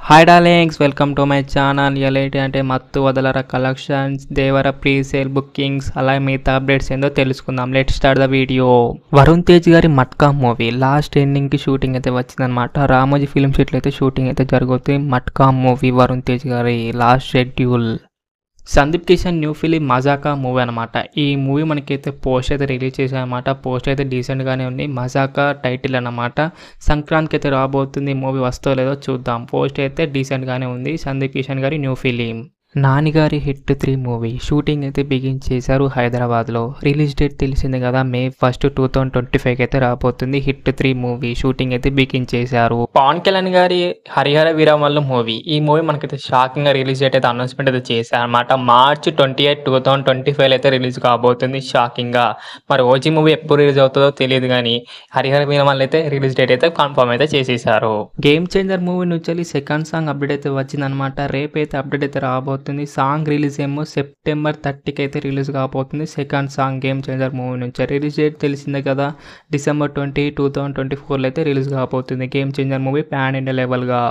Hi darlings, welcome to my channel. ఎలాంటి అంటే మత్తు వదలరా కలెక్షన్స్, దేవర ప్రీ సేల్ బుకింగ్స్, అలాగే మిగతా అప్డేట్స్ ఏందో తెలుసుకుందాం. Let start the video. Varun Tej గారి మట్కా మూవీ లాస్ట్ ఎండింగ్కి షూటింగ్ అయితే వచ్చిందనమాట. రామోజీ ఫిల్మ్ సిటీలో అయితే షూటింగ్ అయితే జరుగుతుంది. మట్కా మూవీ వరుణ్ తేజ్ గారి last schedule. Sandeep Kishan new film Mazaka movie అనమాట. ఈ మూవీ మనకైతే పోస్ట్ అయితే రిలీజ్ చేశారనమాట. పోస్ట్ అయితే డీసెంట్గానే ఉంది. మజాకా టైటిల్ అనమాట. సంక్రాంతికి అయితే రాబోతుంది. ఈ మూవీ వస్తో లేదో చూద్దాం. పోస్ట్ అయితే డీసెంట్గానే ఉంది. సందీప్ కిషన్ గారి న్యూ ఫిలిం. నాని గారి హిట్ 3 మూవీ షూటింగ్ అయితే బిగిన్ చేశారు హైదరాబాద్లో. రిలీజ్ డేట్ తెలిసింది కదా, May 1, 2025 అయితే రాబోతుంది. హిట్ 3 మూవీ షూటింగ్ అయితే బిగిన్ చేశారు. పవన్ కళ్యాణ్ గారి హరిహర వీరమల్లు మూవీ, ఈ మూవీ మనకైతే షాకింగ్ గా రిలీజ్ డేట్ అయితే అనౌన్స్మెంట్ అయితే చేశారు అనమాట. March 28, 2025 అయితే రిలీజ్ కాబోతుంది షాకింగ్ గా. మరి ఓజీ మూవీ ఎప్పుడు రిలీజ్ అవుతుందో తెలియదు కానీ హరిహర వీరమల్లు అయితే రిలీజ్ డేట్ అయితే కన్ఫర్మ్ అయితే చేసేసారు. గేమ్ చేంజర్ మూవీ నుంచి సెకండ్ సాంగ్ అప్డేట్ అయితే వచ్చిందనమాట. రేపు అయితే అప్డేట్ అయితే రాబోతుంది. సాంగ్ రిలీజ్ ఏమో September 30కి అయితే రిలీజ్ కాబోతుంది. Second song Game Changer movie నుంచి. రిలీజ్ డేట్ తెలిసిందే కదా, December 20, 2024 అయితే రిలీజ్ కాబోతుంది Game Changer movie pan India లెవెల్గా.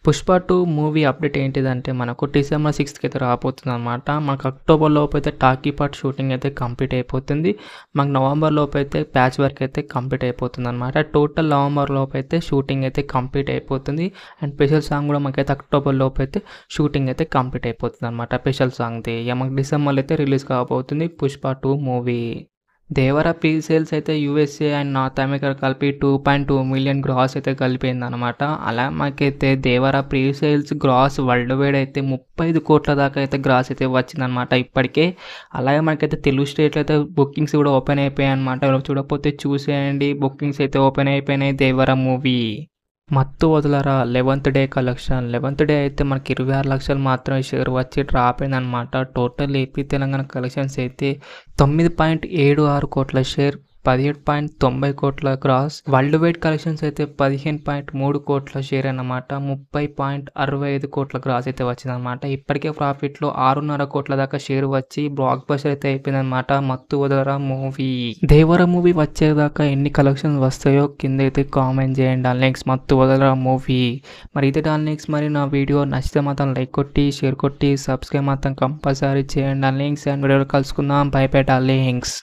పుష్ప 2 మూవీ అప్డేట్ ఏంటిదంటే మనకు December 6కి అయితే రాబోతుంది అనమాట. మనకు అక్టోబర్ లోపు అయితే టాకీ పార్ట్ షూటింగ్ అయితే కంప్లీట్ అయిపోతుంది. మనకు నవంబర్ లోపు అయితే ప్యాచ్ వర్క్ అయితే కంప్లీట్ అయిపోతుంది అనమాట. టోటల్ నవంబర్ లోపు అయితే షూటింగ్ అయితే కంప్లీట్ అయిపోతుంది. అండ్ స్పెషల్ సాంగ్ కూడా మనకైతే అక్టోబర్ లోపు అయితే షూటింగ్ అయితే కంప్లీట్ అయిపోతుంది అనమాట. స్పెషల్ సాంగ్ది మనకు డిసెంబర్లో అయితే రిలీజ్ కాబోతుంది Pushpa 2 movie. Devara pre sales అయితే USA అండ్ నార్త్ అమెరికా కలిపి 2.2 మిలియన్ గ్రాస్ అయితే కలిపింది అనమాట. అలా మనకైతే Devara pre sales gross worldwide అయితే 35 కోట్ల దాకా అయితే గ్రాస్ అయితే వచ్చిందనమాట ఇప్పటికే. అలాగే మనకైతే తెలుగు స్టేట్లో అయితే బుకింగ్స్ కూడా ఓపెన్ అయిపోయాయి అనమాట. చూడకపోతే చూసేయండి, బుకింగ్స్ అయితే ఓపెన్ అయిపోయినాయి దేవర మూవీ. మత్తు వదలరా 11th day collection. 11th day అయితే మనకి 26 లక్షలు మాత్రమే షేర్ వచ్చి డ్రాప్ అయిందనమాట. టోటల్ ఏపీ తెలంగాణ కలెక్షన్స్ అయితే 9.76 కోట్ల షేర్, 17.90 కోట్ల గ్రాస్. వరల్డ్ వైడ్ కలెక్షన్స్ అయితే 15.3 కోట్ల షేర్ అన్నమాట. 30.65 కోట్ల గ్రాస్ అయితే వచ్చిందనమాట. ఇప్పటికే ప్రాఫిట్లో 6.5 కోట్ల దాకా షేర్ వచ్చి బ్లాక్ బస్టర్ అయితే అయిపోయిందనమాట మత్తు వదలరా మూవీ. దేవర మూవీ వచ్చేదాకా ఎన్ని కలెక్షన్స్ వస్తాయో కింద అయితే కామెంట్ చేయండి. నెక్స్ట్ మత్తు వదలరా మూవీ. మరి ఇది నెక్స్ట్ మరి నా వీడియో నచ్చితే మాత్రం లైక్ కొట్టి, షేర్ కొట్టి, సబ్స్క్రైబ్ మాత్రం కంపల్సరీ చేయండి. లింక్స్ అండ్ వీడియోలో కలుసుకుందాం. By by links.